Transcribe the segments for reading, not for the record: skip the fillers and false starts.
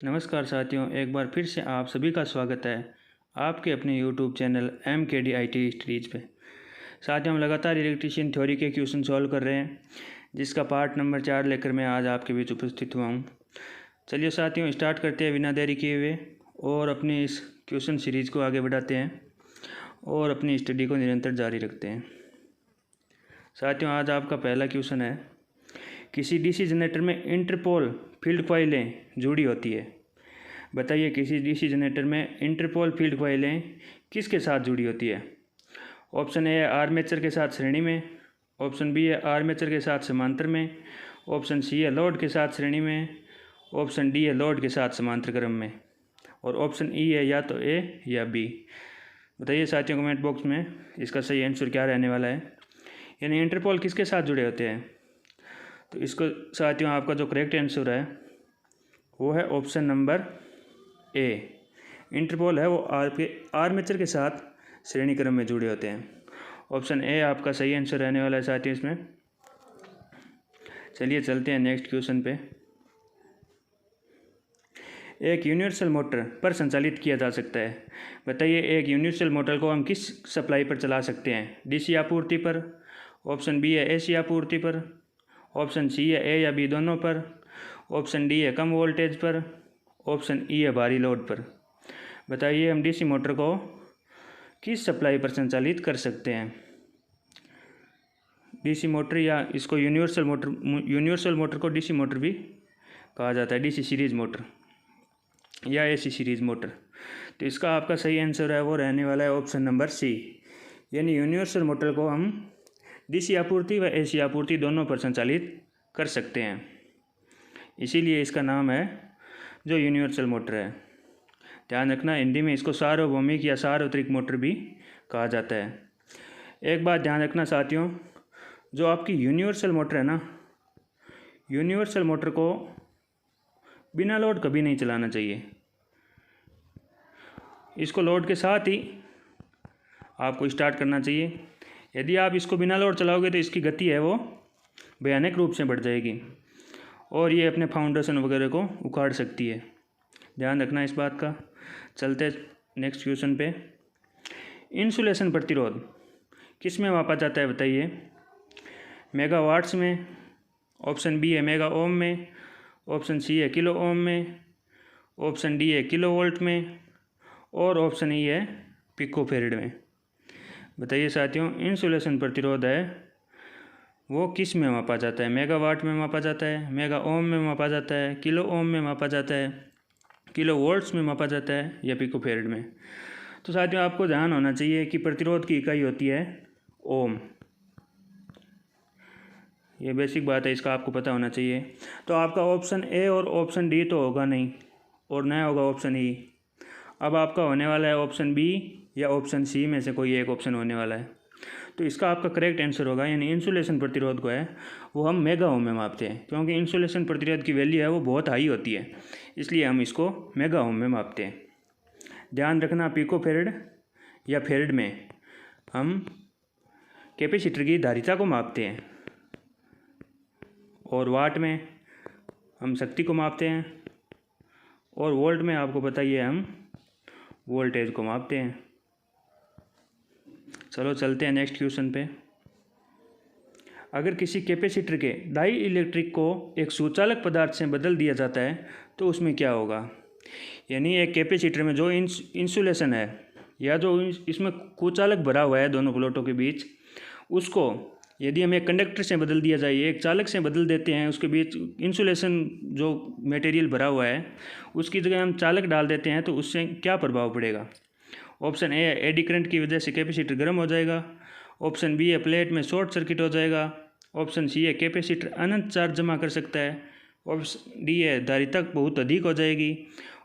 नमस्कार साथियों, एक बार फिर से आप सभी का स्वागत है आपके अपने YouTube channel MKD IT series पे। साथियों, हम लगातार इलेक्ट्रीशियन थ्योरी के क्वेश्चन सॉल्व कर रहे हैं, जिसका पार्ट नंबर 4 लेकर मैं आज आपके बीच उपस्थित हुआ हूँ। चलिए साथियों, स्टार्ट करते हैं बिना देरी किए हुए और अपनी इस क्वेश्चन सीरीज़ को आगे बढ़ाते हैं और अपनी स्टडी को निरंतर जारी रखते हैं। साथियों, आज आपका पहला क्वेश्चन है, किसी डीसी जनरेटर में इंटरपोल फील्ड कॉइलें जुड़ी होती है। बताइए, किसी डीसी जनरेटर में इंटरपोल फील्ड कॉइलें किसके साथ जुड़ी होती है। ऑप्शन ए है आर्मेचर के साथ श्रेणी में, ऑप्शन बी है आर्मेचर के साथ समांतर में, ऑप्शन सी है लोड के साथ श्रेणी में, ऑप्शन डी है लोड के साथ समांतर क्रम में, और ऑप्शन ई है या तो ए या बी। बताइए साथियों कमेंट बॉक्स में इसका सही आंसर क्या रहने वाला है, यानी इंटरपोल किसके साथ जुड़े होते हैं। तो इसको साथियों आपका जो करेक्ट आंसर है वो है ऑप्शन नंबर ए। इंटरपोल है वो आर्मेचर के साथ श्रेणी क्रम में जुड़े होते हैं। ऑप्शन ए आपका सही आंसर रहने वाला है साथियों इसमें। चलिए चलते हैं नेक्स्ट क्वेश्चन पे। एक यूनिवर्सल मोटर पर संचालित किया जा सकता है। बताइए, एक यूनिवर्सल मोटर को हम किस सप्लाई पर चला सकते हैं। डीसी आपूर्ति पर, ऑप्शन बी है एसी आपूर्ति पर, ऑप्शन सी है ए या बी दोनों पर, ऑप्शन डी है कम वोल्टेज पर, ऑप्शन ई है भारी लोड पर। बताइए, हम डीसी मोटर को किस सप्लाई पर संचालित कर सकते हैं। डीसी मोटर या इसको यूनिवर्सल मोटर को डीसी मोटर भी कहा जाता है, डीसी सीरीज़ मोटर या एसी सीरीज़ मोटर। तो इसका आपका सही आंसर है वो रहने वाला है ऑप्शन नंबर सी, यानी यूनिवर्सल मोटर को हम डीसी आपूर्ति व एसी आपूर्ति दोनों पर संचालित कर सकते हैं, इसीलिए इसका नाम है जो यूनिवर्सल मोटर है। ध्यान रखना, हिंदी में इसको सार्वभौमिक या सार्वत्रिक मोटर भी कहा जाता है। एक बात ध्यान रखना साथियों, जो आपकी यूनिवर्सल मोटर है ना, यूनिवर्सल मोटर को बिना लोड कभी नहीं चलाना चाहिए। इसको लोड के साथ ही आपको स्टार्ट करना चाहिए। यदि आप इसको बिना लोड चलाओगे तो इसकी गति है वो भयानक रूप से बढ़ जाएगी और ये अपने फाउंडेशन वगैरह को उखाड़ सकती है। ध्यान रखना इस बात का। चलते नेक्स्ट क्वेश्चन पे। इंसुलेशन प्रतिरोध किस में मापा जाता है। बताइए, मेगावाट्स में, ऑप्शन बी है मेगा ओम में, ऑप्शन सी है किलो ओम में, ऑप्शन डी है किलो वोल्ट में, और ऑप्शन ई है पिको फेरेड में। बताइए साथियों, इंसुलेशन प्रतिरोध है वो किस में मापा जाता है। मेगावाट में मापा जाता है, मेगा ओम में मापा जाता है, किलो ओम में मापा जाता है, किलो वोल्ट्स में मापा जाता है, या पिको फेरेड में। तो साथियों आपको ध्यान होना चाहिए कि प्रतिरोध की इकाई होती है ओम। ये बेसिक बात है, इसका आपको पता होना चाहिए। तो आपका ऑप्शन ए और ऑप्शन डी तो होगा नहीं और न होगा ऑप्शन ई। अब आपका होने वाला है ऑप्शन बी या ऑप्शन सी में से कोई एक ऑप्शन होने वाला है। तो इसका आपका करेक्ट आंसर होगा, यानी इंसुलेशन प्रतिरोध को है वो हम मेगा ओम में मापते हैं, क्योंकि इंसुलेशन प्रतिरोध की वैल्यू है वो बहुत हाई होती है, इसलिए हम इसको मेगा ओम में मापते हैं। ध्यान रखना, पिको फेरेड या फेरेड में हम कैपेसिटर की धारिता को मापते हैं और वाट में हम शक्ति को मापते हैं और वोल्ट में आपको बताइए हम वोल्टेज को मापते हैं। चलो चलते हैं नेक्स्ट क्वेश्चन पे। अगर किसी कैपेसिटर के डाई इलेक्ट्रिक को एक सुचालक पदार्थ से बदल दिया जाता है तो उसमें क्या होगा। यानी एक कैपेसिटर में जो इंसुलेशन है या जो इसमें कुचालक भरा हुआ है दोनों प्लेटों के बीच, उसको यदि हम एक कंडक्टर से बदल दिया जाए, एक चालक से बदल देते हैं, उसके बीच इंसुलेशन जो मटेरियल भरा हुआ है उसकी जगह हम चालक डाल देते हैं, तो उससे क्या प्रभाव पड़ेगा। ऑप्शन ए है एडी करंट की वजह से कैपेसिटर गर्म हो जाएगा, ऑप्शन बी है प्लेट में शॉर्ट सर्किट हो जाएगा, ऑप्शन सी है कैपेसिटर अनंत चार्ज जमा कर सकता है, ऑप्शन डी है धारिता बहुत अधिक हो जाएगी,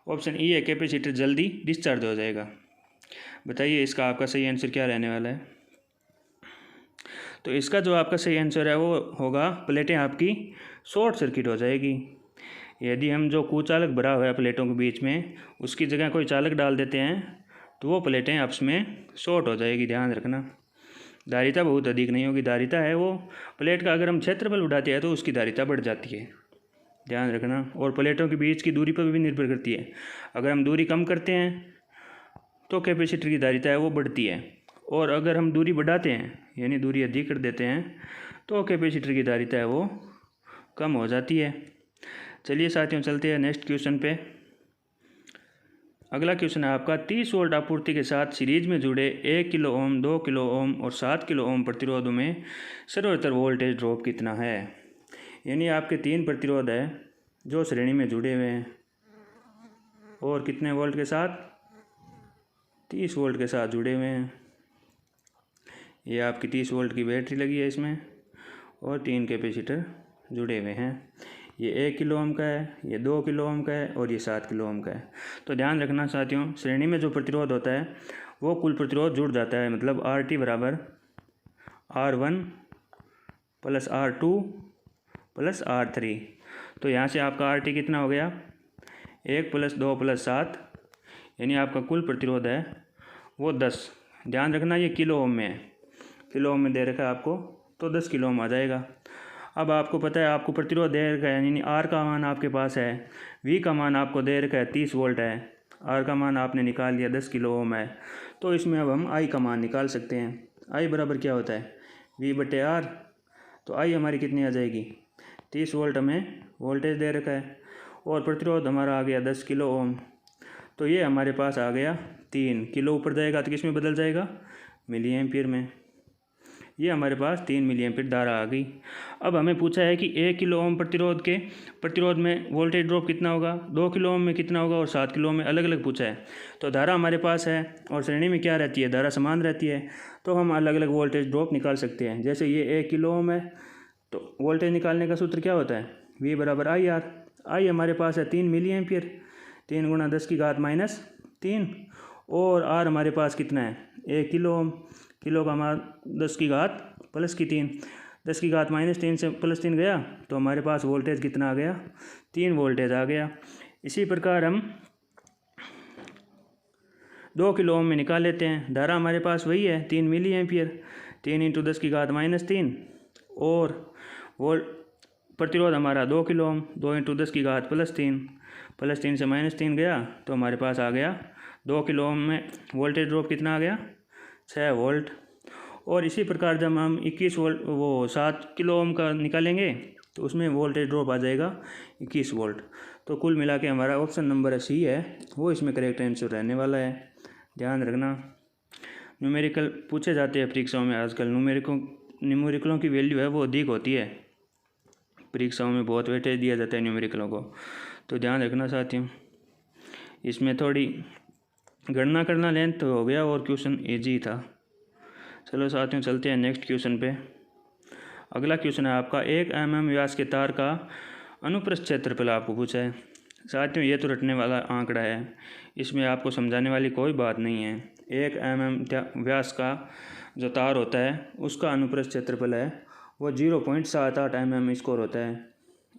ऑप्शन ई है कैपेसिटर जल्दी डिस्चार्ज हो जाएगा। बताइए इसका आपका सही आंसर क्या रहने वाला है। तो इसका जो आपका सही आंसर है वो होगा प्लेटें आपकी शॉर्ट सर्किट हो जाएगी। यदि हम जो कुचालक भरा हुआ है प्लेटों के बीच में उसकी जगह कोई चालक डाल देते हैं तो वो प्लेटें आपस में शॉर्ट हो जाएगी। ध्यान रखना, धारिता बहुत अधिक नहीं होगी। धारिता है वो प्लेट का अगर हम क्षेत्रफल बढ़ाते हैं तो उसकी धारिता बढ़ जाती है। ध्यान रखना। और प्लेटों के बीच की दूरी पर भी निर्भर करती है। अगर हम दूरी कम करते हैं तो कैपेसिटर की धारिता है वो बढ़ती है, और अगर हम दूरी बढ़ाते हैं यानी दूरी अधिक कर देते हैं तो कैपेसिटर की धारिता है वो कम हो जाती है। चलिए साथियों चलते हैं नेक्स्ट क्वेश्चन पे। अगला क्वेश्चन है आपका 30 वोल्ट आपूर्ति के साथ सीरीज में जुड़े 1 किलो ओम, 2 किलो ओम और 7 किलो ओम प्रतिरोधों में सर्वोत्तर वोल्टेज ड्रॉप कितना है। यानी आपके 3 प्रतिरोध है जो श्रेणी में जुड़े हुए हैं और कितने वोल्ट के साथ, 30 वोल्ट के साथ जुड़े हुए हैं। ये आपकी 30 वोल्ट की बैटरी लगी है इसमें और 3 कैपेसिटर जुड़े हुए हैं। ये 1 किलो ओम का है, ये 2 किलो ओम का है और ये 7 किलो ओम का है। तो ध्यान रखना साथियों, श्रेणी में जो प्रतिरोध होता है वो कुल प्रतिरोध जुड़ जाता है, मतलब RT बराबर R1 plus R2 plus R3। तो यहाँ से आपका RT कितना हो गया, 1 प्लस 2 प्लस 7, यानी आपका कुल प्रतिरोध है वो 10। ध्यान रखना ये किलो ओम में है, किलो ओम में दे रखा है आपको, तो 10 किलो ओम आ जाएगा। अब आपको पता है आपको प्रतिरोध दे रखा है, यानी R का मान आपके पास है, V का मान आपको दे रखा है 30 वोल्ट है, R का मान आपने निकाल लिया 10 किलो ओम है। तो इसमें अब हम I का मान निकाल सकते हैं। I बराबर क्या होता है, V/R। तो I हमारी कितनी आ जाएगी, 30 वोल्ट हमें वोल्टेज दे रखा है और प्रतिरोध हमारा आ गया 10 किलो ओम। तो ये हमारे पास आ गया 3 किलो, ऊपर जाएगा तो किस में बदल जाएगा, मिली एम्पियर में। ये हमारे पास 3 मिली एम्पियर धारा आ गई। अब हमें पूछा है कि 1 किलो ओम प्रतिरोध में वोल्टेज ड्रॉप कितना होगा, 2 किलो ओम में कितना होगा और 7 किलो ओम में, अलग अलग पूछा है। तो धारा हमारे पास है और श्रेणी में क्या रहती है, धारा समान रहती है, तो हम अलग अलग वोल्टेज ड्रॉप निकाल सकते हैं। जैसे ये 1 किलो ओम है तो वोल्टेज निकालने का सूत्र क्या होता है, V बराबर IR। आई हमारे पास है 3 मिली एम्पियर, 3 गुणा 10 की घात माइनस 3, और R हमारे पास कितना है 1 किलो ओम, किलो का हमारा 10 की घात प्लस की 3, 10 की घात माइनस 3 से प्लस 3 गया तो हमारे पास वोल्टेज कितना आ गया, 3 वोल्टेज आ गया। इसी प्रकार हम 2 किलो ओम में निकाल लेते हैं, धारा हमारे पास वही है 3 मिली एम्पियर, 3 इंटू 10 की घात माइनस 3, और वोल्ट प्रतिरोध हमारा 2 किलो ओम, 2 इंटू 10 की घात प्लस 3 से माइनस 3 गया तो हमारे पास आ गया 2 किलो ओम में वोल्टेज ड्रॉप कितना आ गया, 6 वोल्ट। और इसी प्रकार जब हम 21 वोल्ट 7 किलो ओम का निकालेंगे तो उसमें वोल्टेज ड्रॉप आ जाएगा 21 वोल्ट। तो कुल मिला के हमारा ऑप्शन नंबर C है वो इसमें करेक्ट आंसर रहने वाला है। ध्यान रखना, न्यूमेरिकल पूछे जाते हैं परीक्षाओं में आजकल, न्यूमेरिकलों की वैल्यू है वो अधिक होती है, परीक्षाओं में बहुत वेटेज दिया जाता है न्यूमेरिकलों को। तो ध्यान रखना साथियों, इसमें थोड़ी गणना करना लेंथ तो हो गया और क्वेश्चन ईजी था। चलो साथियों चलते हैं नेक्स्ट क्वेश्चन पे। अगला क्वेश्चन है आपका 1 mm व्यास के तार का अनुप्रस्थ क्षेत्रफल आपको पूछा है। साथियों ये तो रटने वाला आंकड़ा है, इसमें आपको समझाने वाली कोई बात नहीं है। 1 mm व्यास का जो तार होता है उसका अनुप्रस्थ क्षेत्रफल है वो 0.78 mm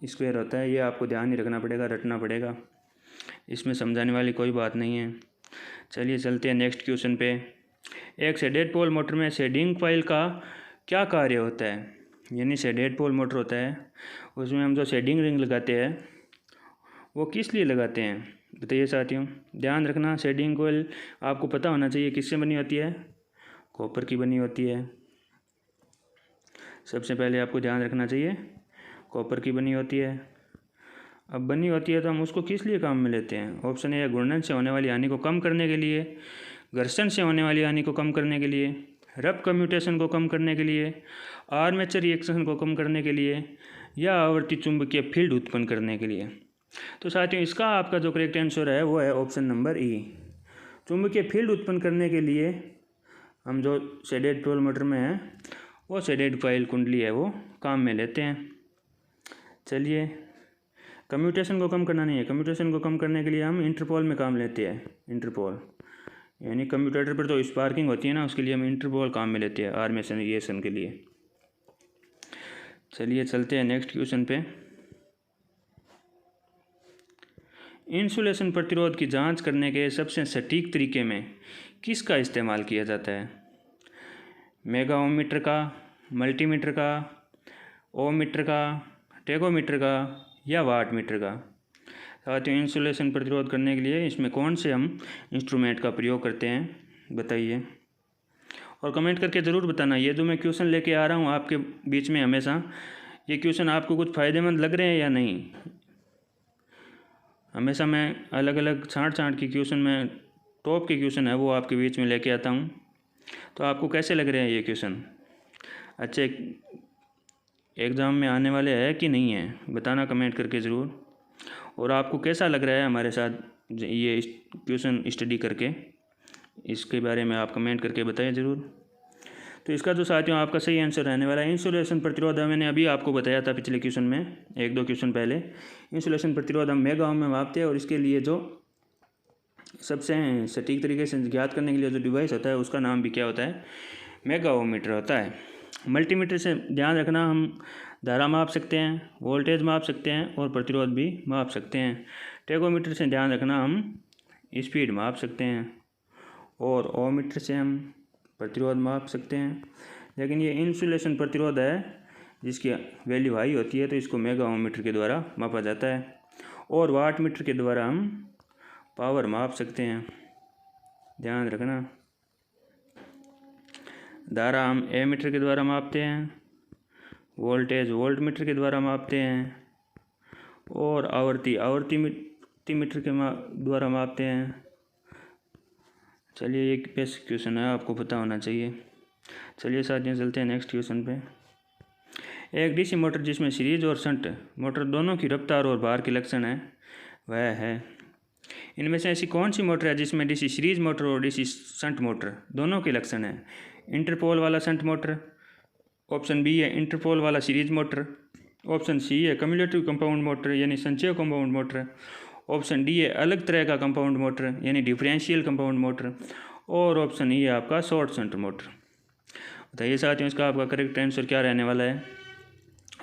स्क्वायर होता है। ये आपको ध्यान ही रखना पड़ेगा, रटना पड़ेगा, इसमें समझाने वाली कोई बात नहीं है। चलिए चलते हैं नेक्स्ट क्वेश्चन पे। एक शेडेड पोल मोटर में शेडिंग कॉइल का क्या कार्य होता है। यानी शेडेड पोल मोटर होता है उसमें हम जो शेडिंग रिंग लगाते हैं वो किस लिए लगाते हैं बताइए साथियों। ध्यान रखना, शेडिंग कॉइल आपको पता होना चाहिए किससे बनी होती है, कॉपर की बनी होती है। सबसे पहले आपको ध्यान रखना चाहिए कॉपर की बनी होती है। अब बनी होती है तो हम उसको किस लिए काम में लेते हैं। ऑप्शन ए, घूर्णन से होने वाली हानि को कम करने के लिए, घर्षण से होने वाली हानि को कम करने के लिए, रफ कम्यूटेशन को कम करने के लिए, आर्मेचर रिएक्शन को कम करने के लिए, या आवर्ती चुंबकीय फील्ड उत्पन्न करने के लिए। तो साथियों इसका आपका जो करेक्ट आंसर है वो है ऑप्शन नंबर E, चुंबकीय फील्ड उत्पन्न करने के लिए हम जो शेडेड पोल मोटर में है वो शेडेड कॉइल कुंडली है वो काम में लेते हैं। चलिए, कम्यूटेशन को कम करना नहीं है, कम्यूटेशन को कम करने के लिए हम इंटरपोल में काम लेते हैं। इंटरपोल यानी कम्यूटेटर पर तो स्पार्किंग होती है ना, उसके लिए हम इंटरपोल काम में लेते हैं आर्मेचर रिएक्शन के लिए। चलिए चलते हैं नेक्स्ट क्वेश्चन पे। इंसुलेशन प्रतिरोध की जांच करने के सबसे सटीक तरीके में किसका इस्तेमाल किया जाता है। मेगा ओममीटर का, मल्टीमीटर का, ओममीटर का, टेगोमीटर का, या वाट मीटर का। साथियों, इंसुलेशन प्रतिरोध करने के लिए इसमें कौन से हम इंस्ट्रूमेंट का प्रयोग करते हैं बताइए, और कमेंट करके ज़रूर बताना। ये जो मैं क्वेश्चन लेके आ रहा हूँ आपके बीच में हमेशा, ये क्वेश्चन आपको कुछ फ़ायदेमंद लग रहे हैं या नहीं। हमेशा मैं अलग अलग छाँट के क्वेश्चन में टॉप के क्वेश्चन है वो आपके बीच में लेके आता हूँ। तो आपको कैसे लग रहे हैं ये क्वेश्चन, अच्छे एग्ज़ाम में आने वाले हैं कि नहीं है, बताना कमेंट करके ज़रूर। और आपको कैसा लग रहा है हमारे साथ ये क्वेश्चन स्टडी करके, इसके बारे में आप कमेंट करके बताएं ज़रूर। तो इसका जो साथियों आपका सही आंसर रहने वाला है इंसुलेशन प्रतिरोध, मैंने अभी आपको बताया था पिछले क्वेश्चन में, 1-2 क्वेश्चन पहले। इंसुलेशन प्रतिरोध हम मेगा ओम में मापते हैं, और इसके लिए जो सबसे सटीक तरीके से ज्ञात करने के लिए जो डिवाइस होता है उसका नाम भी क्या होता है, मेगा ओम मीटर होता है। मल्टीमीटर से ध्यान रखना, हम धारा माप सकते हैं, वोल्टेज माप सकते हैं और प्रतिरोध भी माप सकते हैं। टेकोमीटर से ध्यान रखना, हम स्पीड माप सकते हैं, और ओमीटर से हम प्रतिरोध माप सकते हैं। लेकिन ये इंसुलेशन प्रतिरोध है जिसकी वैल्यू हाई होती है, तो इसको मेगा ओम मीटर के द्वारा मापा जाता है। और वाट मीटर के द्वारा हम पावर माप सकते हैं, ध्यान रखना। धारा हम एमीटर के द्वारा मापते हैं, वोल्टेज वोल्ट मीटर के द्वारा मापते हैं, और आवर्ती मीटर के द्वारा मापते हैं। चलिए, एक बेसिक क्वेश्चन है, आपको पता होना चाहिए। चलिए साथियों, चलते हैं नेक्स्ट क्वेश्चन पे। एक डीसी मोटर जिसमें सीरीज और शंट मोटर दोनों की रफ्तार और भार के लक्षण है वह है, इनमें से ऐसी कौन सी मोटर है जिसमें डीसी सीरीज मोटर और डीसी शंट मोटर दोनों के लक्षण हैं। इंटरपोल वाला शंट मोटर, ऑप्शन बी है इंटरपोल वाला सीरीज मोटर, ऑप्शन सी है कम्युलेटिव कंपाउंड मोटर यानी संचय कंपाउंड मोटर, ऑप्शन डी है अलग तरह का कंपाउंड मोटर यानी डिफरेंशियल कंपाउंड मोटर, और ऑप्शन ई है आपका शॉर्ट शंट मोटर। बताइए साथियों, इसका आपका करेक्ट आंसर क्या रहने वाला है।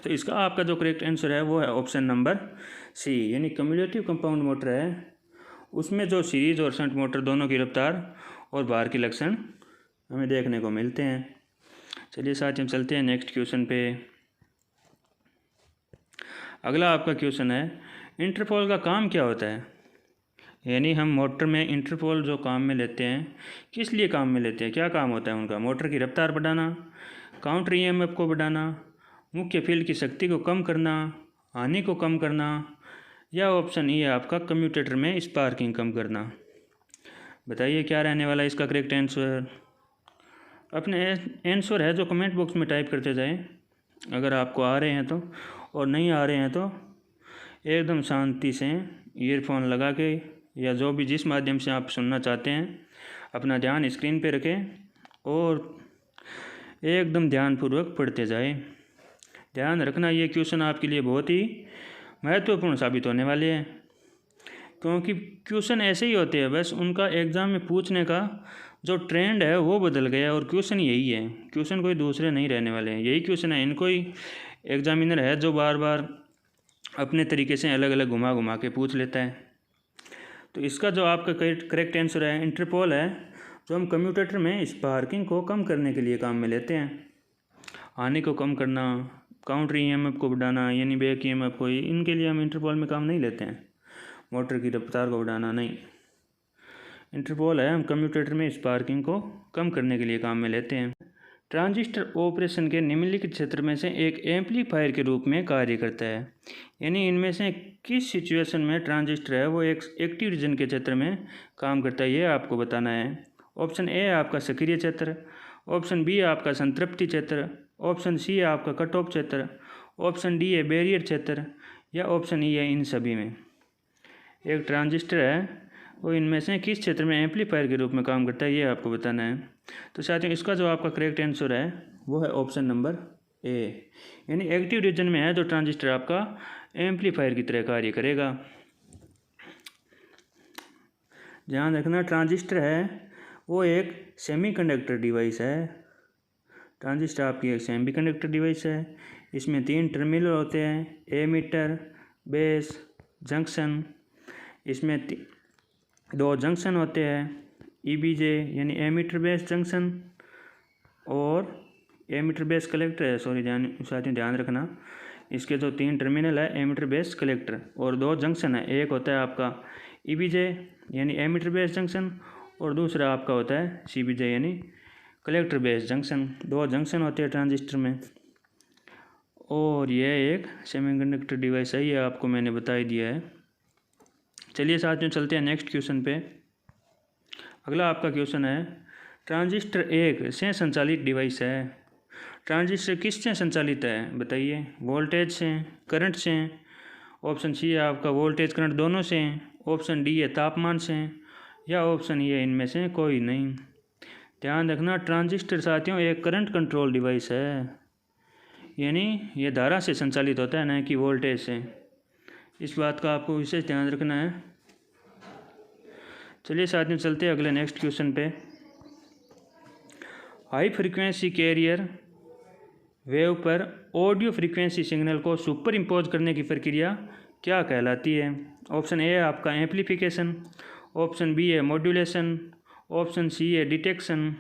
तो इसका आपका जो करेक्ट आंसर है वो है ऑप्शन नंबर सी, यानी कम्युलेटिव कंपाउंड मोटर है, उसमें जो सीरीज और शंट मोटर दोनों की रफ्तार और भार के लक्षण हमें देखने को मिलते हैं। चलिए साथियों, चलते हैं नेक्स्ट क्वेश्चन पे। अगला आपका क्वेश्चन है, इंटरपोल का काम क्या होता है। यानी हम मोटर में इंटरपोल जो काम में लेते हैं, किस लिए काम में लेते हैं, क्या काम होता है उनका। मोटर की रफ्तार बढ़ाना, काउंटर ईएमएफ को बढ़ाना, मुख्य फील्ड की शक्ति को कम करना, हानि को कम करना, या ऑप्शन ई है आपका कम्यूटेटर में स्पार्किंग कम करना। बताइए क्या रहने वाला है इसका करेक्ट आंसर। अपने आंसर है जो कमेंट बॉक्स में टाइप करते जाएं, अगर आपको आ रहे हैं तो, और नहीं आ रहे हैं तो एकदम शांति से ईयरफोन लगा के या जो भी जिस माध्यम से आप सुनना चाहते हैं अपना ध्यान स्क्रीन पे रखें और एकदम ध्यानपूर्वक पढ़ते जाएं। ध्यान रखना, ये क्वेश्चन आपके लिए बहुत ही महत्वपूर्ण साबित होने वाले हैं, क्योंकि क्वेश्चन ऐसे ही होते हैं, बस उनका एग्ज़ाम में पूछने का जो ट्रेंड है वो बदल गया और क्वेश्चन यही है, क्वेश्चन कोई दूसरे नहीं रहने वाले हैं, यही क्वेश्चन है। इनको ही एग्जामिनर है जो बार बार अपने तरीके से अलग अलग घुमा घुमा के पूछ लेता है। तो इसका जो आपका करेक्ट आंसर है इंटरपोल है, जो हम कम्यूटेटर में स्पार्किंग को कम करने के लिए काम में लेते हैं। हानि को कम करना, काउंटर ईएमएफ को बढ़ाना यानी बैक ईएमएफ को, इनके लिए हम इंटरपोल में काम नहीं लेते हैं। मोटर की रफ्तार को बढ़ाना नहीं, इंटरपोल है हम कम्यूटेटर में स्पार्किंग को कम करने के लिए काम में लेते हैं। ट्रांजिस्टर ऑपरेशन के निम्नलिखित क्षेत्र में से एक एम्पलीफायर के रूप में कार्य करता है, यानी इनमें से किस सिचुएशन में ट्रांजिस्टर है वो एक एक्टिव रीजन के क्षेत्र में काम करता है, ये आपको बताना है। ऑप्शन ए है आपका सक्रिय क्षेत्र, ऑप्शन बी है आपका संतृप्ति क्षेत्र, ऑप्शन सी है आपका कट ऑफ क्षेत्र, ऑप्शन डी है बैरियर क्षेत्र, या ऑप्शन ई है इन सभी में। एक ट्रांजिस्टर है वो इनमें से किस क्षेत्र में एम्पलीफायर के रूप में काम करता है, ये आपको बताना है। तो साथियों, इसका जो आपका करेक्ट आंसर है वो है ऑप्शन नंबर ए, यानी एक्टिव रीजन में है जो ट्रांजिस्टर आपका एम्पलीफायर की तरह कार्य करेगा। ध्यान रखना, ट्रांजिस्टर है वो एक सेमीकंडक्टर डिवाइस है। ट्रांजिस्टर आपकी एक सेमीकंडक्टर डिवाइस है, इसमें 3 टर्मिनल होते हैं, एमीटर, बेस, जंक्शन। इसमें 2 जंक्शन होते हैं, ईबीजे यानी एमीटर बेस जंक्शन और एमीटर बेस कलेक्टर है। साथियों ध्यान रखना, इसके जो 3 टर्मिनल है एमिटर बेस कलेक्टर और 2 जंक्शन है। एक होता है आपका EBJ यानी एमिटर बेस जंक्शन और दूसरा आपका होता है CBJ यानी कलेक्टर बेस जंक्शन। 2 जंक्शन होते हैं ट्रांजिस्टर में। और यह एक सेमीकंडक्टर डिवाइस है, ये आपको मैंने बता ही दिया है। चलिए साथियों चलते हैं नेक्स्ट क्वेश्चन पे। अगला आपका क्वेश्चन है ट्रांजिस्टर एक से संचालित डिवाइस है। ट्रांजिस्टर किससे संचालित है बताइए? वोल्टेज से, करंट से। ऑप्शन सी है आपका वोल्टेज करंट दोनों से। ऑप्शन डी है तापमान से, या ऑप्शन ये इनमें से कोई नहीं। ध्यान रखना ट्रांजिस्टर साथियों एक करंट कंट्रोल डिवाइस है, यानी ये धारा से संचालित होता है न कि वोल्टेज से। इस बात का आपको विशेष ध्यान रखना है। चलिए साथियों चलते हैं अगले नेक्स्ट क्वेश्चन पे। हाई फ्रीक्वेंसी कैरियर वेव पर ऑडियो फ्रीक्वेंसी सिग्नल को सुपर इम्पोज करने की प्रक्रिया क्या कहलाती है? ऑप्शन ए है आपका एम्पलीफिकेशन, ऑप्शन बी है मॉड्यूलेशन, ऑप्शन सी है डिटेक्शन,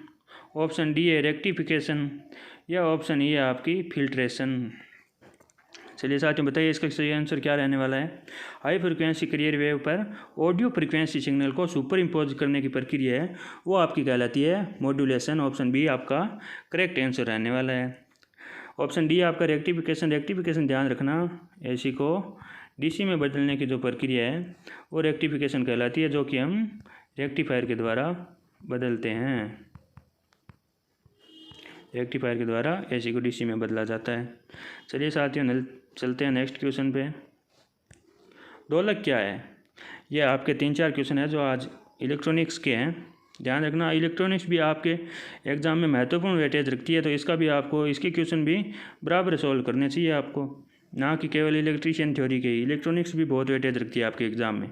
ऑप्शन डी है रेक्टिफिकेशन, या ऑप्शन ई है आपकी फिल्ट्रेशन। चलिए साथियों बताइए इसका सही आंसर क्या रहने वाला है। हाई फ्रिक्वेंसी कैरियर वेव पर ऑडियो फ्रिक्वेंसी सिग्नल को सुपर इम्पोज करने की प्रक्रिया है वो आपकी कहलाती है मॉड्यूलेशन। ऑप्शन बी आपका करेक्ट आंसर रहने वाला है। ऑप्शन डी आपका रेक्टिफिकेशन। रेक्टिफिकेशन ध्यान रखना एसी को डीसी में बदलने की जो प्रक्रिया है वो रेक्टिफिकेशन कहलाती है, जो कि हम रेक्टिफायर के द्वारा बदलते हैं। रेक्टिफायर के द्वारा एसी को डीसी में बदला जाता है। चलिए साथियों चलते हैं नेक्स्ट क्वेश्चन पे। दोलक क्या है? ये आपके 3-4 क्वेश्चन है जो आज इलेक्ट्रॉनिक्स के हैं। ध्यान रखना इलेक्ट्रॉनिक्स भी आपके एग्जाम में महत्वपूर्ण वेटेज रखती है, तो इसका भी आपको इसके क्वेश्चन भी बराबर सॉल्व करने चाहिए आपको, ना कि केवल इलेक्ट्रीशियन थ्योरी के। इलेक्ट्रॉनिक्स भी बहुत वेटेज रखती है आपके एग्जाम में।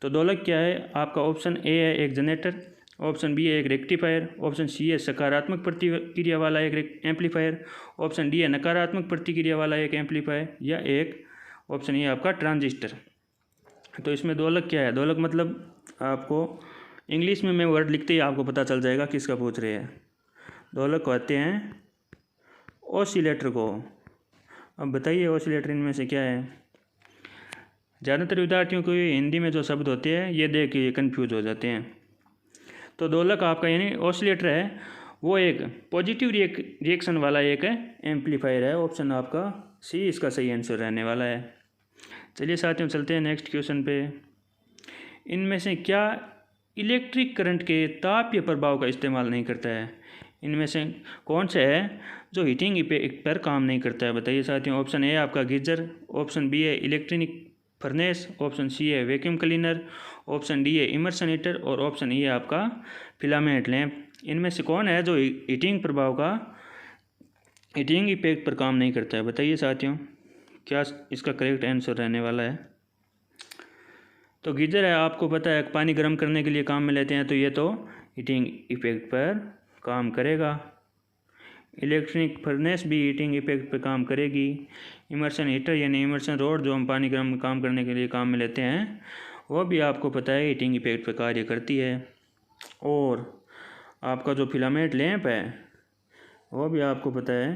तो दोलक क्या है आपका? ऑप्शन ए है एक जनरेटर, ऑप्शन बी है एक रेक्टिफायर, ऑप्शन सी है सकारात्मक प्रतिक्रिया वाला एक एम्पलीफायर, ऑप्शन डी है नकारात्मक प्रतिक्रिया वाला एक एम्पलीफायर, या एक ऑप्शन ये आपका ट्रांजिस्टर। तो इसमें दोलक क्या है? दोलक मतलब आपको इंग्लिश में मैं वर्ड लिखते ही आपको पता चल जाएगा किसका पूछ रहे हैं। दोलक कहते हैं ऑसिलेटर को। अब बताइए ऑसिलेटर इनमें से क्या है? ज़्यादातर विद्यार्थियों को ये हिंदी में जो शब्द होते हैं ये देख के कन्फ्यूज हो जाते हैं। तो दोलक आपका यानी ऑसिलेटर है वो एक पॉजिटिव रिएक्शन वाला एक एम्पलीफायर है। ऑप्शन आपका सी इसका सही आंसर रहने वाला है। चलिए साथियों चलते हैं नेक्स्ट क्वेश्चन पे। इनमें से क्या इलेक्ट्रिक करंट के तापीय प्रभाव का इस्तेमाल नहीं करता है? इनमें से कौन सा है जो हीटिंग इफेक्ट पर काम नहीं करता है? बताइए साथियों। ऑप्शन ए आपका गीजर, ऑप्शन बी है इलेक्ट्रिक फर्नेस, ऑप्शन सी है वैक्यूम क्लीनर, ऑप्शन डी है इमर्शन हीटर, और ऑप्शन ई है आपका फिलामेंट लैंप। इनमें से कौन है जो हीटिंग इफेक्ट पर काम नहीं करता है? बताइए साथियों क्या इसका करेक्ट आंसर रहने वाला है। तो गीजर है, आपको पता है पानी गर्म करने के लिए काम में लेते हैं, तो ये तो हीटिंग इफेक्ट पर काम करेगा। इलेक्ट्रिक फर्नेस भी हीटिंग इफेक्ट पर काम करेगी। इमर्शन हीटर यानी इमर्शन रोड जो हम पानी गर्म काम करने के लिए काम में लेते हैं वो भी आपको पता है हीटिंग इफेक्ट पर कार्य करती है। और आपका जो फिलामेंट लैंप है वो भी आपको पता है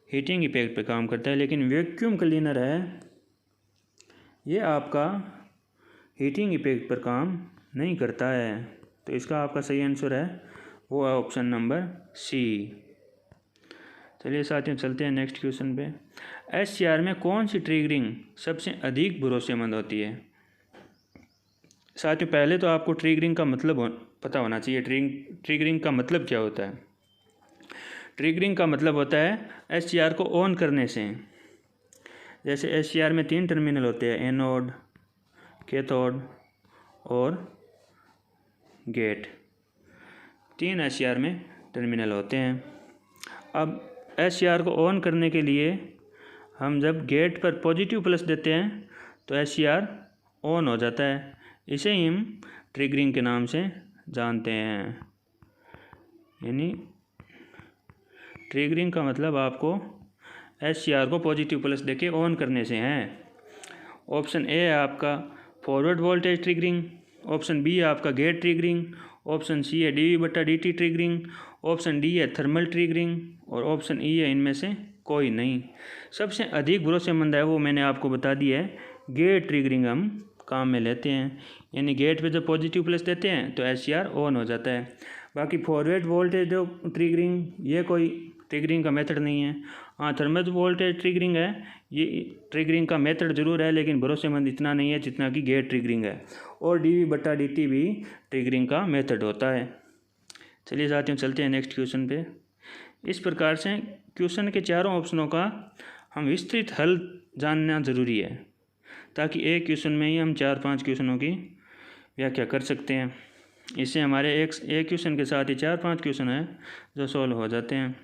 हीटिंग इफेक्ट पे काम करता है। लेकिन वैक्यूम क्लीनर है ये आपका हीटिंग इफेक्ट पर काम नहीं करता है। तो इसका आपका सही आंसर है वो है ऑप्शन नंबर सी। चलिए साथियों चलते हैं नेक्स्ट क्वेश्चन पे। SCR में कौन सी ट्रिगरिंग सबसे अधिक भरोसेमंद होती है? साथियों पहले तो आपको ट्रिगरिंग का मतलब पता होना चाहिए। ट्रिगरिंग का मतलब क्या होता है? ट्रिगरिंग का मतलब होता है SCR को ऑन करने से। जैसे SCR में 3 टर्मिनल होते हैं, एनोड, कैथोड और गेट। 3 SCR में टर्मिनल होते हैं। अब SCR को ऑन करने के लिए हम जब गेट पर पॉजिटिव प्लस देते हैं तो SCR ऑन हो जाता है। इसे ही हम ट्रिगरिंग के नाम से जानते हैं। यानी ट्रिगरिंग का मतलब आपको SCR को पॉजिटिव प्लस देके ऑन करने से है। ऑप्शन ए है आपका forward voltage triggering, option B है आपका गेट ट्रिगरिंग, ऑप्शन सी है dV/dt ट्रिगरिंग, ऑप्शन डी है थर्मल ट्रिगरिंग, और ऑप्शन ई है इनमें से कोई नहीं। सबसे अधिक भरोसेमंद है वो मैंने आपको बता दिया है, गेट ट्रिगरिंग हम काम में लेते हैं, यानी गेट पे जब पॉजिटिव प्लस देते हैं तो SCR ऑन हो जाता है। बाकी फॉरवर्ड वोल्टेज जो ट्रिगरिंग, ये कोई ट्रिगरिंग का मेथड नहीं है। हाँ, थर्मल वोल्टेज ट्रिगरिंग है, ये ट्रिगरिंग का मेथड ज़रूर है, लेकिन भरोसेमंद इतना नहीं है जितना कि गेट ट्रिगरिंग है। और dV/dt भी ट्रिगरिंग का मेथड होता है। चलिए साथियों, चलते हैं नेक्स्ट क्वेश्चन पे। इस प्रकार से क्वेश्चन के चारों ऑप्शनों का हम विस्तृत हल जानना ज़रूरी है, ताकि एक क्वेश्चन में ही हम 4-5 क्वेश्चनों की व्याख्या कर सकते हैं। इससे हमारे एक क्वेश्चन के साथ ही 4-5 क्वेश्चन हैं जो सॉल्व हो जाते हैं।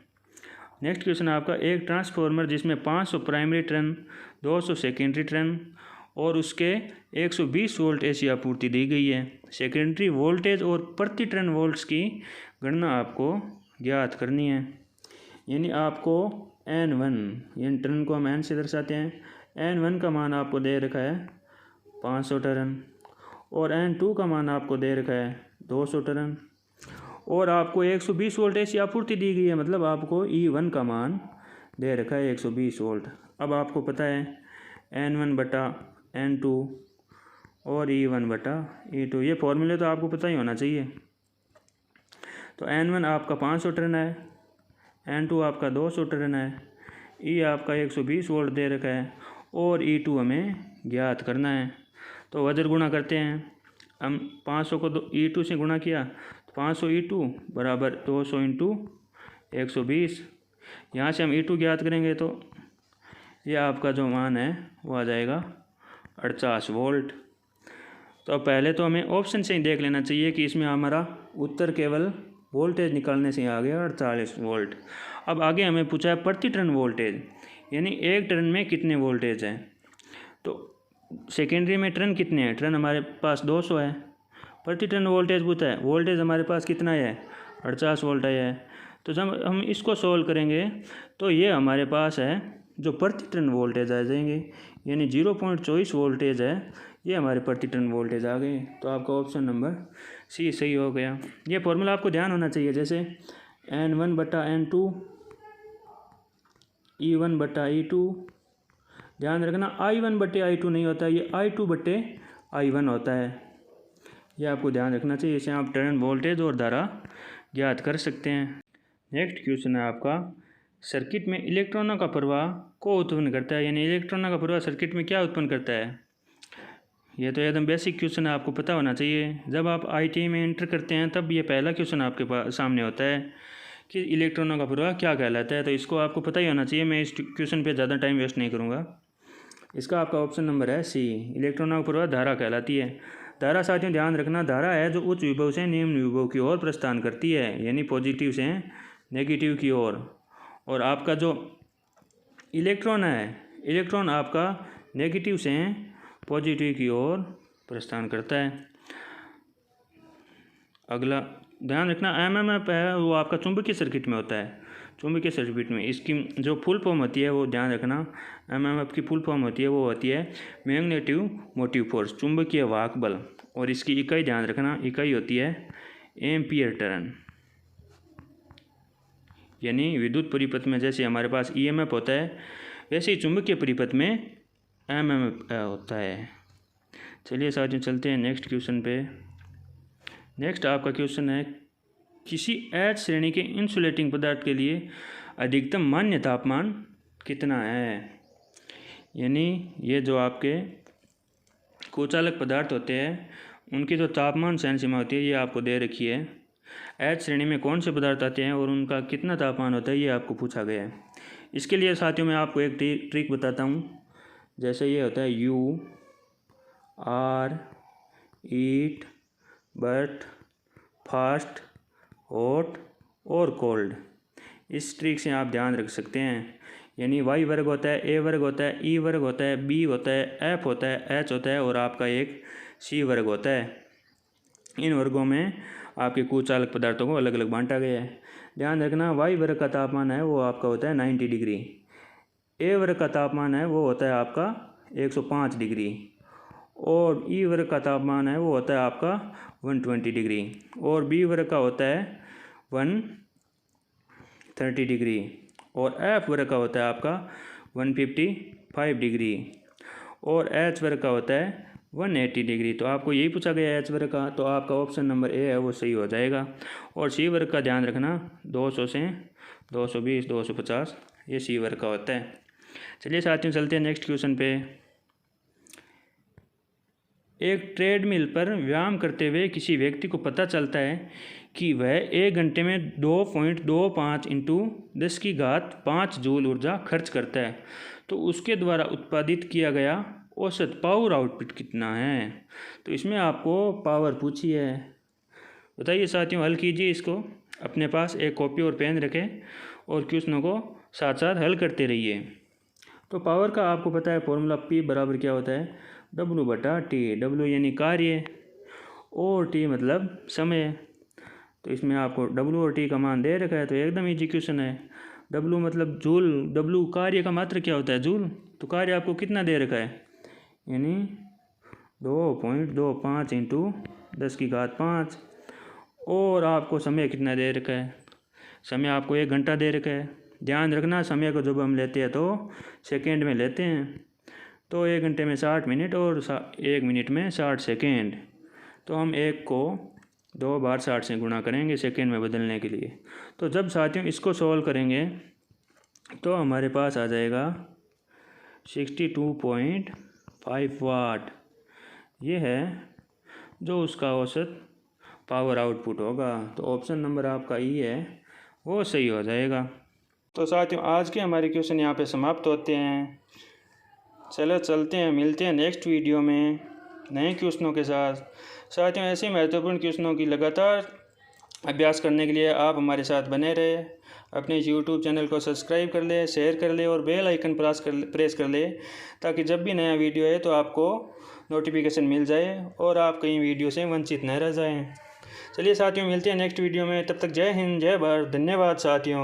नेक्स्ट क्वेश्चन आपका, एक ट्रांसफार्मर जिसमें 500 प्राइमरी टर्न, 200 सेकेंडरी टर्न और उसके 120 वोल्ट AC आपूर्ति दी गई है। सेकेंडरी वोल्टेज और प्रति टर्न वोल्ट्स की गणना आपको ज्ञात करनी है। यानी आपको N1, यानी टर्न को हम N से दर्शाते हैं, N1 का मान आपको दे रखा है 500 टर्न और N2 का मान आपको दे रखा है 200 टर्न और आपको 120 वोल्ट AC आपूर्ति दी गई है, मतलब आपको E1 का मान दे रखा है 120 वोल्ट। अब आपको पता है N1/N2 और E1/E2, ये फॉर्मूले तो आपको पता ही होना चाहिए। तो N1 आपका 500 टर्न है, N2 आपका 200 टर्न है, E आपका 120 वोल्ट दे रखा है और E2 हमें ज्ञात करना है। तो वजर गुणा करते हैं हम, 500 को E2 से गुणा किया तो 500 E2 बराबर 200 इंटू 120। यहाँ से हम E2 ज्ञात करेंगे तो ये आपका जो मान है वो आ जाएगा 48 वोल्ट। तो पहले तो हमें ऑप्शन से ही देख लेना चाहिए कि इसमें हमारा उत्तर केवल वोल्टेज निकालने से आ गया 48 वोल्ट। अब आगे हमें पूछा है प्रति टर्न वोल्टेज, यानी एक टर्न में कितने वोल्टेज हैं। तो सेकेंडरी में टर्न कितने हैं, टर्न हमारे पास 200 है, प्रति टर्न वोल्टेज पूछा है, वोल्टेज हमारे पास कितना है 48 वोल्ट आया है। तो जब हम इसको सोल्व करेंगे तो ये हमारे पास है जो प्रति टर्न वोल्टेज आ जाएंगे, यानी 0.24 वोल्टेज है, ये हमारे प्रति टर्न वोल्टेज आ गए। तो आपका ऑप्शन नंबर C सही हो गया। ये फॉर्मूला आपको ध्यान होना चाहिए, जैसे N1/N2 E1/E2, ध्यान रखना I1/I2 नहीं होता, ये I2/I1 होता है, यह आपको ध्यान रखना चाहिए। इसे आप टर्न वोल्टेज और धारा ज्ञात कर सकते हैं। नेक्स्ट क्वेश्चन है आपका, सर्किट में इलेक्ट्रॉनों का प्रवाह को उत्पन्न करता है, यानी इलेक्ट्रॉनों का प्रवाह सर्किट में क्या उत्पन्न करता है। ये तो एकदम बेसिक क्वेश्चन है, आपको पता होना चाहिए। जब आप ITI में एंटर करते हैं तब ये पहला क्वेश्चन आपके पास सामने होता है कि इलेक्ट्रॉनों का प्रवाह क्या कहलाता है, तो इसको आपको पता ही होना चाहिए। मैं इस क्वेश्चन पे ज़्यादा टाइम वेस्ट नहीं करूँगा। इसका आपका ऑप्शन नंबर है C, इलेक्ट्रॉनों का प्रवाह धारा कहलाती है। धारा साथियों ध्यान रखना, धारा है जो उच्च विभव से निम्न विभव की ओर प्रस्थान करती है, यानी पॉजिटिव से नेगेटिव की ओर। और आपका जो इलेक्ट्रॉन है, इलेक्ट्रॉन आपका नेगेटिव से पॉजिटिव की ओर प्रस्थान करता है। अगला ध्यान रखना, MMF है वो आपका चुंबकीय सर्किट में होता है। चुंबकीय सर्किट में इसकी जो फुल फॉर्म होती है वो ध्यान रखना, MMF की फुल फॉर्म होती है वो होती है मैग्नेटिक मोटिव फोर्स, चुंबकीय वाहक बल। और इसकी इकाई ध्यान रखना, इकाई होती है एम्पियर टर्न। यानी विद्युत परिपथ में जैसे हमारे पास EMF होता है, वैसे ही चुंबकीय परिपथ में MMF होता है। चलिए साथियों, चलते हैं नेक्स्ट क्वेश्चन पे। नेक्स्ट आपका क्वेश्चन है, किसी H श्रेणी के इंसुलेटिंग पदार्थ के लिए अधिकतम मान्य तापमान कितना है। यानी ये जो आपके कुचालक पदार्थ होते हैं उनकी जो तापमान सहन सीमा होती है ये आपको दे रखी है। H श्रेणी में कौन से पदार्थ आते हैं और उनका कितना तापमान होता है ये आपको पूछा गया है। इसके लिए साथियों मैं आपको एक ट्रिक बताता हूँ। जैसे ये होता है U R eat but fast hot और कोल्ड। इस ट्रिक से आप ध्यान रख सकते हैं। यानी Y वर्ग होता है, A वर्ग होता है, E वर्ग होता है, B होता है, F होता है, H होता है और आपका एक C वर्ग होता है। इन वर्गों में आपके कुचालक पदार्थों को अलग अलग बांटा गया है। ध्यान रखना, Y वर्ग का तापमान है वो आपका होता है 90 डिग्री, A वर्ग का तापमान है वो होता है आपका 105 डिग्री और E वर्ग का तापमान है वो होता है आपका 120 डिग्री और B वर्ग का होता है 130 डिग्री और एफ वर्ग का होता है आपका 155 डिग्री और एच वर्ग का होता है 180 डिग्री। तो आपको यही पूछा गया है एच वर्ग का, तो आपका ऑप्शन नंबर ए है वो सही हो जाएगा। और सी वर्ग का ध्यान रखना, 200 से 220 250 ये सी वर्ग का होता है। चलिए साथियों चलते हैं नेक्स्ट क्वेश्चन पे। एक ट्रेडमिल पर व्यायाम करते हुए किसी व्यक्ति को पता चलता है कि वह 1 घंटे में 2.25 इंटू 10⁵ जूल ऊर्जा खर्च करता है, तो उसके द्वारा उत्पादित किया गया औसत पावर आउटपुट कितना है। तो इसमें आपको पावर पूछी है। बताइए साथियों, हल कीजिए इसको। अपने पास एक कॉपी और पेन रखें और क्वेश्चनों को साथ साथ हल करते रहिए। तो पावर का आपको पता है फॉर्मूला P बराबर क्या होता है, W/T। W यानी कार्य और T मतलब समय। तो इसमें आपको W और T का मान दे रखा है, तो एकदम ईजी क्वेश्चन है। W मतलब जूल, W कार्य का मात्रा क्या होता है, जूल। तो कार्य आपको कितना दे रखा है, यानी 2.25 इंटू 10⁵ और आपको समय कितना दे रखा है, समय आपको 1 घंटा दे रखा है। ध्यान रखना समय को जब हम लेते हैं तो सेकेंड में लेते हैं, तो 1 घंटे में 60 मिनट और 1 मिनट में 60 सेकेंड। तो हम 1 को 2 बार 60 से गुणा करेंगे सेकेंड में बदलने के लिए। तो जब साथियों इसको सॉल्व करेंगे तो हमारे पास आ जाएगा 62.5 वाट। ये है जो उसका औसत पावर आउटपुट होगा। तो ऑप्शन नंबर आपका ई है वो सही हो जाएगा। तो साथियों आज के हमारे क्वेश्चन यहाँ पे समाप्त होते हैं। चलो चलते हैं, मिलते हैं नेक्स्ट वीडियो में नए क्वेश्चनों के साथ। साथियों ऐसे महत्वपूर्ण क्वेश्चनों की लगातार अभ्यास करने के लिए आप हमारे साथ बने रहे। अपने यूट्यूब चैनल को सब्सक्राइब कर ले, शेयर कर ले और बेल आइकन प्रेस कर ले, ताकि जब भी नया वीडियो है तो आपको नोटिफिकेशन मिल जाए और आप कई वीडियो से वंचित न रह जाएं। चलिए साथियों मिलते हैं नेक्स्ट वीडियो में, तब तक जय हिंद जय भारत, धन्यवाद साथियों।